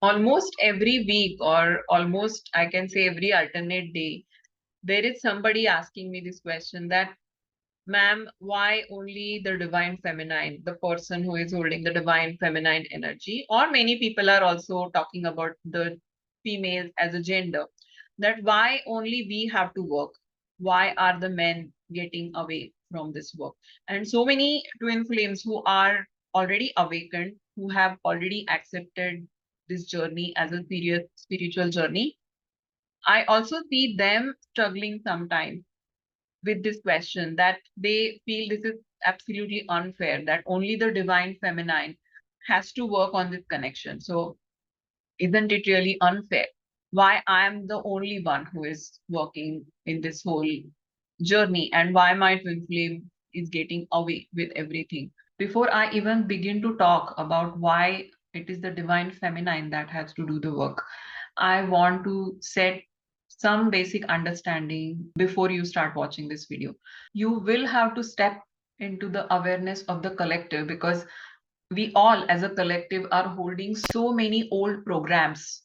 Almost every week, or almost I can say every alternate day, there is somebody asking me this question that, ma'am, why only the divine feminine, the person who is holding the divine feminine energy, or many people are also talking about the females as a gender, that why only we have to work? Why are the men getting away from this work? And so many twin flames who are already awakened, who have already accepted this journey as a serious spiritual journey, I also see them struggling sometimes with this question, that they feel this is absolutely unfair, that only the divine feminine has to work on this connection. So isn't it really unfair? Why I am the only one who is working in this whole journey, and why my twin flame is getting away with everything? Before I even begin to talk about why it is the divine feminine that has to do the work, I want to set some basic understanding before you start watching this video. You will have to step into the awareness of the collective, because we all as a collective are holding so many old programs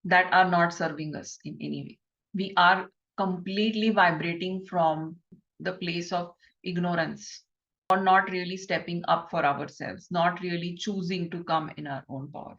that are not serving us in any way. We are completely vibrating from the place of ignorance, or not really stepping up for ourselves, not really choosing to come in our own power,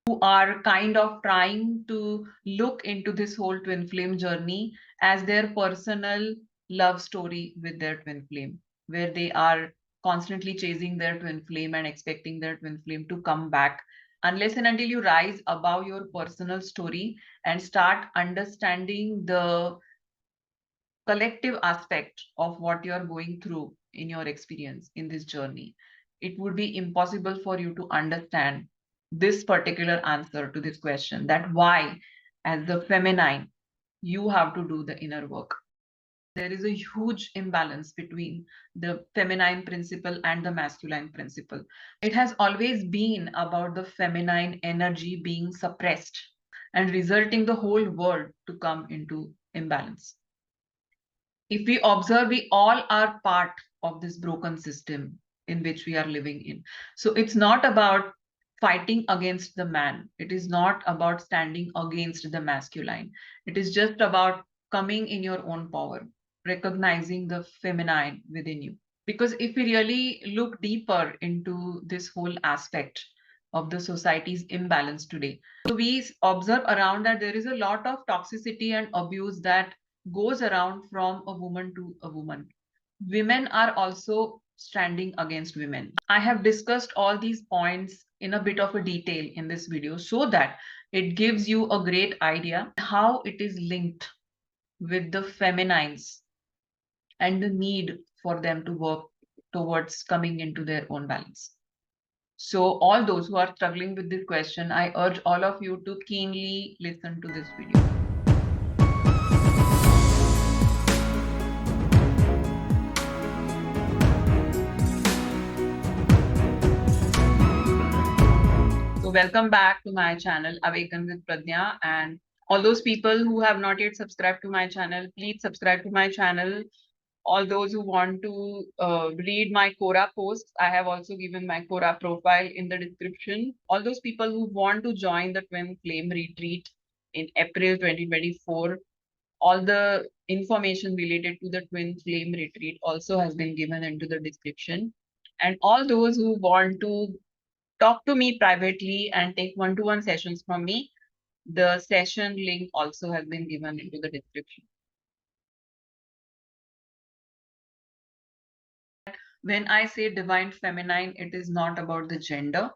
who are kind of trying to look into this whole twin flame journey as their personal love story with their twin flame, where they are constantly chasing their twin flame and expecting their twin flame to come back. Unless and until you rise above your personal story and start understanding the collective aspect of what you're going through in your experience in this journey, it would be impossible for you to understand this particular answer to this question, that why, as the feminine, you have to do the inner work. There is a huge imbalance between the feminine principle and the masculine principle. It has always been about the feminine energy being suppressed and resulting the whole world to come into imbalance. If we observe, we all are part of this broken system in which we are living in. So it's not about fighting against the man. It is not about standing against the masculine. It is just about coming in your own power, recognizing the feminine within you. Because if we really look deeper into this whole aspect of the society's imbalance today, so we observe around that there is a lot of toxicity and abuse that goes around from a woman to a woman. Women are also standing against women. I have discussed all these points in a bit of a detail in this video so that it gives you a great idea how it is linked with the feminines and the need for them to work towards coming into their own balance. So all those who are struggling with this question, I urge all of you to keenly listen to this video. So welcome back to my channel, Awaken with Pradnyaa. And all those people who have not yet subscribed to my channel, please subscribe to my channel. All those who want to read my Quora posts, I have also given my Quora profile in the description. All those people who want to join the Twin Flame Retreat in April 2024, all the information related to the Twin Flame Retreat also has been given into the description. And all those who want to talk to me privately and take one-to-one sessions from me, the session link also has been given into the description. When I say divine feminine, it is not about the gender.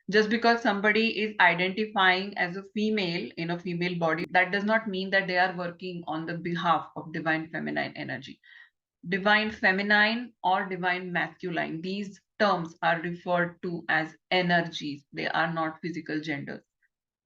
Just because somebody is identifying as a female in a female body, that does not mean that they are working on the behalf of divine feminine energy. Divine feminine or divine masculine, these terms are referred to as energies. They are not physical genders.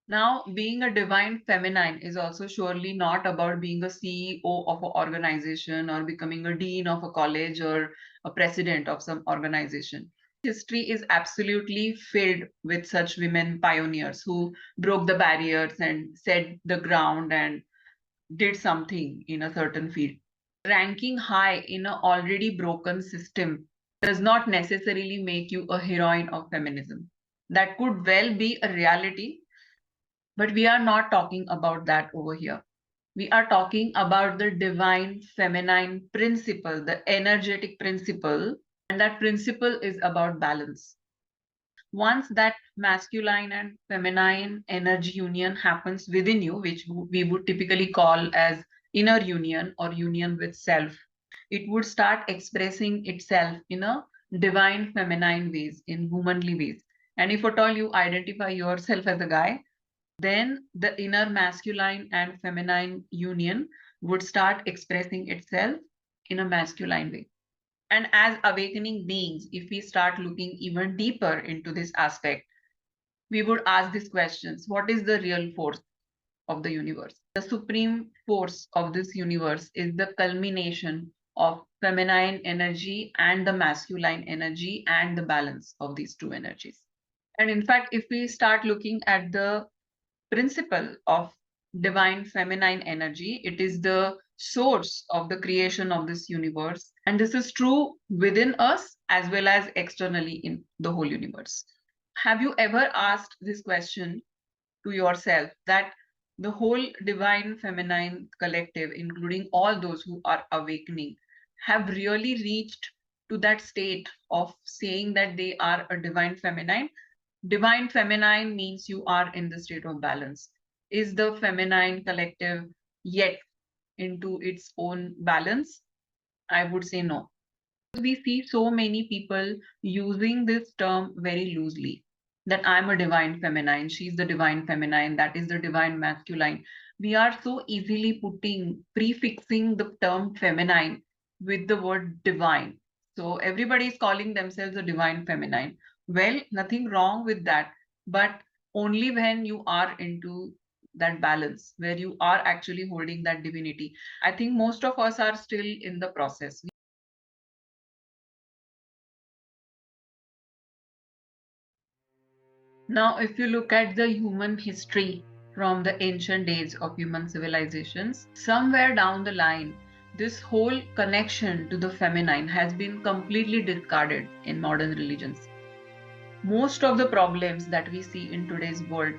Now, being a divine feminine is also surely not about being a CEO of an organization or becoming a dean of a college or a president of some organization. History is absolutely filled with such women pioneers who broke the barriers and set the ground and did something in a certain field. Ranking high in an already broken system does not necessarily make you a heroine of feminism. That could well be a reality, But we are not talking about that over here. We are talking about the divine feminine principle, the energetic principle, and that principle is about balance. Once that masculine and feminine energy union happens within you, which we would typically call as inner union or union with self, it would start expressing itself in a divine feminine ways, in womanly ways. And if at all you identify yourself as a guy, then the inner masculine and feminine union would start expressing itself in a masculine way. And as awakening beings, if we start looking even deeper into this aspect, we would ask these questions. What is the real force of the universe? The supreme force of this universe is the culmination of feminine energy and the masculine energy and the balance of these two energies. And in fact, if we start looking at the principle of divine feminine energy, it is the source of the creation of this universe. And this is true within us as well as externally in the whole universe. Have you ever asked this question to yourself that the whole divine feminine collective, including all those who are awakening, have really reached to that state of saying that they are a divine feminine? Divine feminine means you are in the state of balance. Is the feminine collective yet into its own balance? I would say no. We see so many people using this term very loosely, that I'm a divine feminine, she's the divine feminine, that is the divine masculine. We are so easily prefixing the term feminine with the word divine. So everybody is calling themselves a divine feminine. Well, nothing wrong with that, but only when you are into that balance, where you are actually holding that divinity. I think most of us are still in the process. Now, if you look at the human history from the ancient days of human civilizations, somewhere down the line, this whole connection to the feminine has been completely discarded in modern religions. Most of the problems that we see in today's world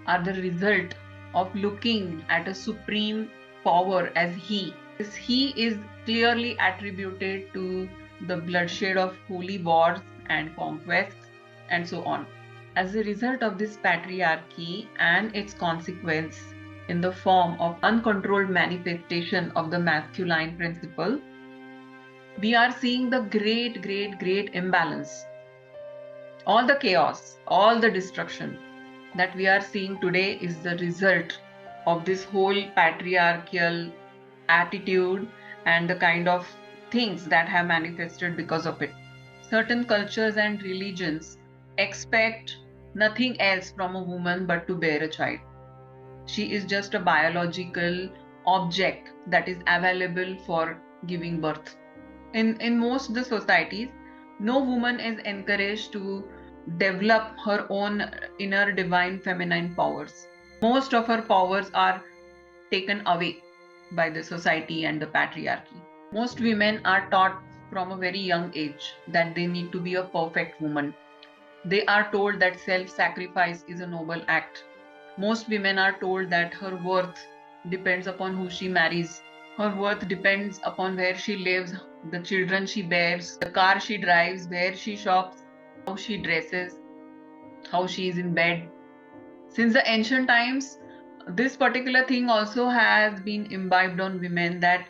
are the result of looking at a supreme power as he. This he is clearly attributed to the bloodshed of holy wars and conquests and so on. As a result of this patriarchy and its consequence in the form of uncontrolled manifestation of the masculine principle, we are seeing the great imbalance. All the chaos, all the destruction that we are seeing today is the result of this whole patriarchal attitude and the kind of things that have manifested because of it. Certain cultures and religions expect nothing else from a woman but to bear a child. She is just a biological object that is available for giving birth. In most of the societies, no woman is encouraged to develop her own inner divine feminine powers. Most of her powers are taken away by the society and the patriarchy. Most women are taught from a very young age that they need to be a perfect woman. They are told that self-sacrifice is a noble act. Most women are told that her worth depends upon who she marries. Her worth depends upon where she lives, the children she bears, the car she drives, where she shops, how she dresses, how she is in bed. Since the ancient times, this particular thing also has been imbibed on women, that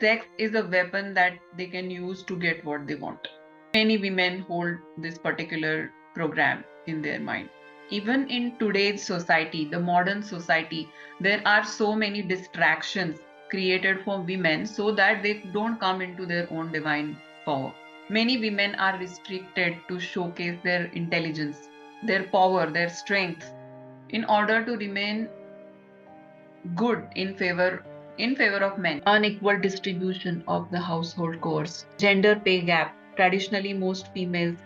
sex is a weapon that they can use to get what they want. Many women hold this particular program in their mind. Even in today's society, the modern society, there are so many distractions created for women so that they don't come into their own divine power. Many women are restricted to showcase their intelligence, their power, their strength, in order to remain good in favor of men. Unequal distribution of the household chores, gender pay gap. Traditionally, most females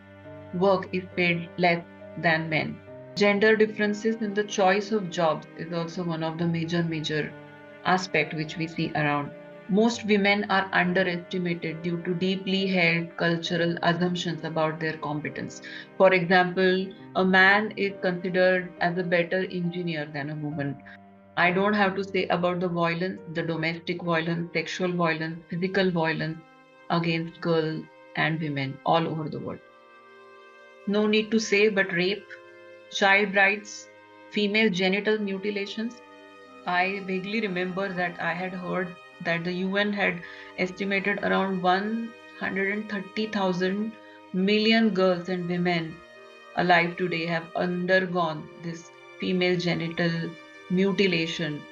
work is paid less than men. Gender differences in the choice of jobs is also one of the major aspect which we see around. Most women are underestimated due to deeply held cultural assumptions about their competence. For example, a man is considered as a better engineer than a woman. I don't have to say about the violence, the domestic violence, sexual violence, physical violence against girls and women all over the world. No need to say, but rape, child brides, female genital mutilations. I vaguely remember that I had heard that the UN had estimated around 130,000 million girls and women alive today have undergone this female genital mutilation,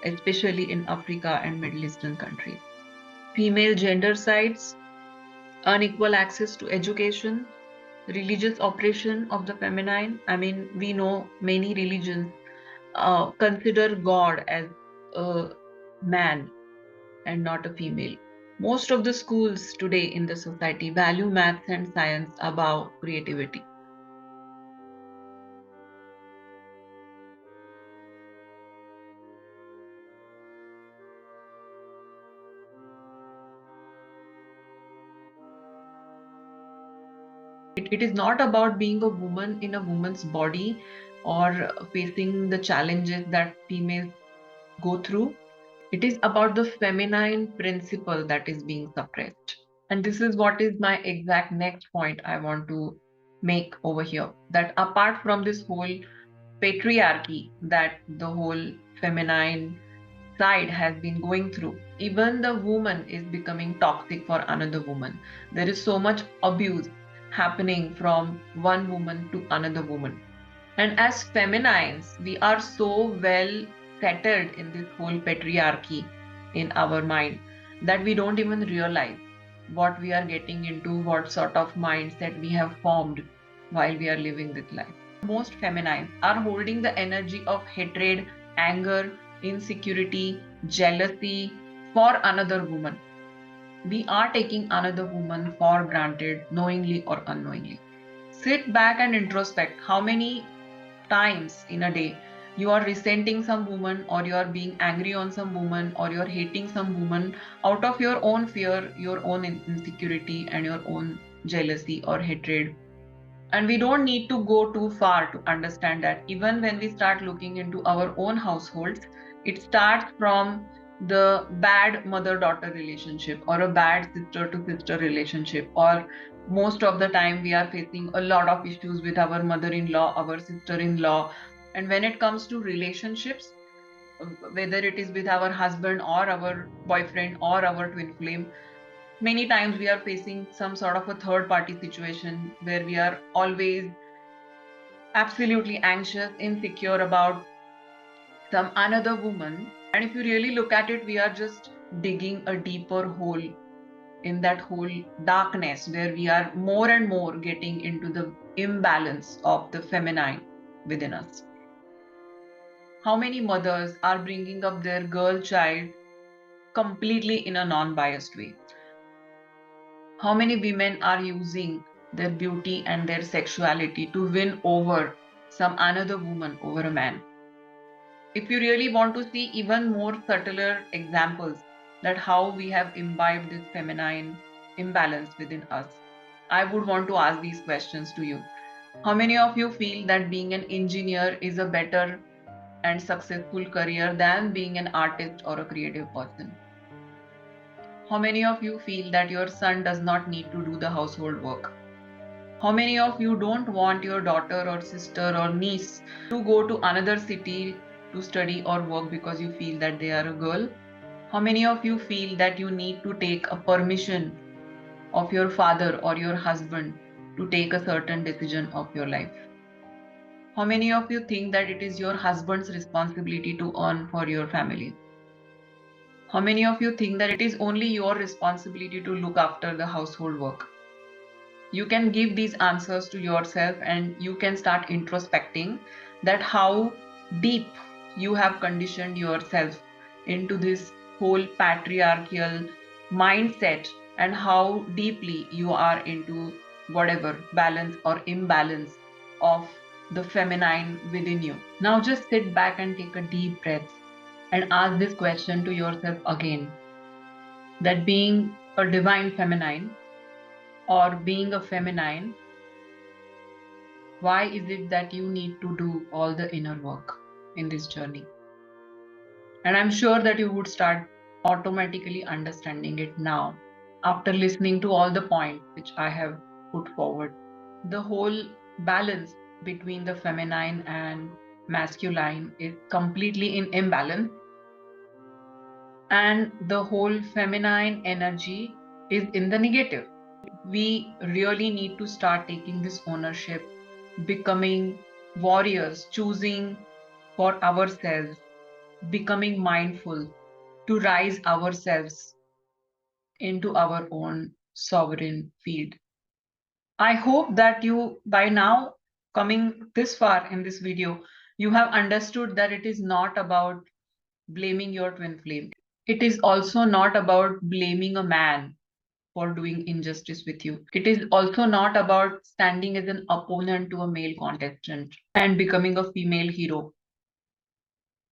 especially in Africa and Middle Eastern countries. Female gender sites, unequal access to education, religious oppression of the feminine. I mean, we know many religions consider God as a man and not a female. Most of the schools today in the society value maths and science above creativity. It is not about being a woman in a woman's body or facing the challenges that females go through. It is about the feminine principle that is being suppressed. And this is what is my exact next point I want to make over here. That apart from this whole patriarchy that the whole feminine side has been going through, even the woman is becoming toxic for another woman. There is so much abuse happening from one woman to another woman. And as feminines, we are so well settled in this whole patriarchy in our mind that we don't even realize what we are getting into, what sort of mindset we have formed while we are living this life. Most feminines are holding the energy of hatred, anger, insecurity, jealousy for another woman. We are taking another woman for granted, knowingly or unknowingly. Sit back and introspect how many times in a day you are resenting some woman, or you are being angry on some woman, or you are hating some woman out of your own fear, your own insecurity, and your own jealousy or hatred. And we don't need to go too far to understand that even when we start looking into our own households, it starts from the bad mother daughter relationship or a bad sister to sister relationship, or most of the time we are facing a lot of issues with our mother in law, our sister in law. And when it comes to relationships, whether it is with our husband or our boyfriend or our twin flame, many times we are facing some sort of a third party situation where we are always absolutely anxious, insecure about some another woman. And if you really look at it, we are just digging a deeper hole in that whole darkness where we are more and more getting into the imbalance of the feminine within us. How many mothers are bringing up their girl child completely in a non biased way? How many women are using their beauty and their sexuality to win over some another woman over a man? If you really want to see even more subtler examples that how we have imbibed this feminine imbalance within us, I would want to ask these questions to you. How many of you feel that being an engineer is a better and successful career than being an artist or a creative person? How many of you feel that your son does not need to do the household work? How many of you don't want your daughter or sister or niece to go to another city to study or work because you feel that they are a girl? How many of you feel that you need to take a permission of your father or your husband to take a certain decision of your life? How many of you think that it is your husband's responsibility to earn for your family? How many of you think that it is only your responsibility to look after the household work? You can give these answers to yourself and you can start introspecting that how deep you have conditioned yourself into this whole patriarchal mindset, and how deeply you are into whatever balance or imbalance of the feminine within you. Now just sit back and take a deep breath and ask this question to yourself again. that being a divine feminine or being a feminine, why is it that you need to do all the inner work in this journey? And I'm sure that you would start automatically understanding it now after listening to all the points which I have put forward. The whole balance between the feminine and masculine is completely in imbalance, and the whole feminine energy is in the negative. We really need to start taking this ownership, becoming warriors, choosing for ourselves, becoming mindful to rise ourselves into our own sovereign field. I hope that you, by now, coming this far in this video, you have understood that it is not about blaming your twin flame. It is also not about blaming a man for doing injustice with you. It is also not about standing as an opponent to a male contestant and becoming a female hero.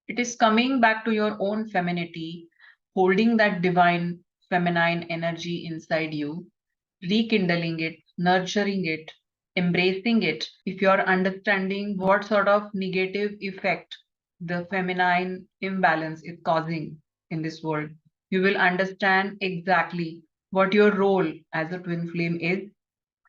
It is coming back to your own femininity, holding that divine feminine energy inside you, rekindling it, nurturing it, embracing it. If you're understanding what sort of negative effect the feminine imbalance is causing in this world, you will understand exactly what your role as a twin flame is,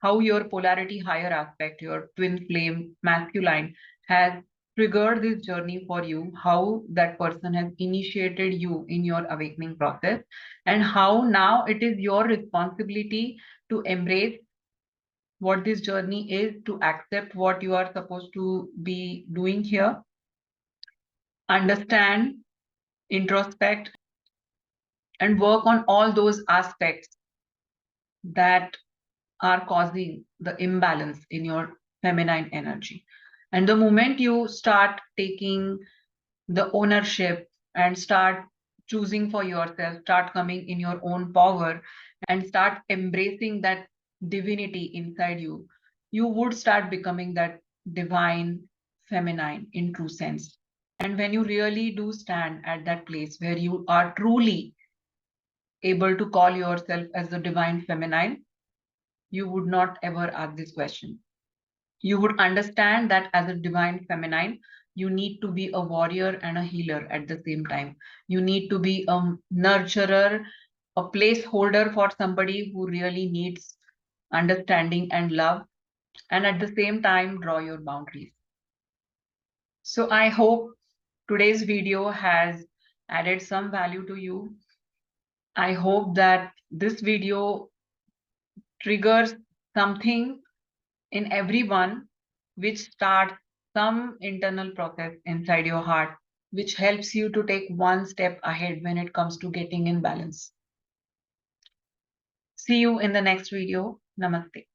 how your polarity higher aspect, your twin flame masculine, has triggered this journey for you, how that person has initiated you in your awakening process, and how now it is your responsibility to embrace what this journey is, to accept what you are supposed to be doing here, understand, introspect, and work on all those aspects that are causing the imbalance in your feminine energy. And the moment you start taking the ownership and start choosing for yourself, start coming in your own power, and start embracing that divinity inside you, you would start becoming that divine feminine in true sense. And when you really do stand at that place where you are truly able to call yourself as the divine feminine, you would not ever ask this question. You would understand that as a divine feminine, you need to be a warrior and a healer at the same time. You need to be a nurturer, a placeholder for somebody who really needs understanding and love, and at the same time, draw your boundaries. So I hope today's video has added some value to you. I hope that this video triggers something in everyone, which starts some internal process inside your heart, which helps you to take one step ahead when it comes to getting in balance. See you in the next video. Namaste.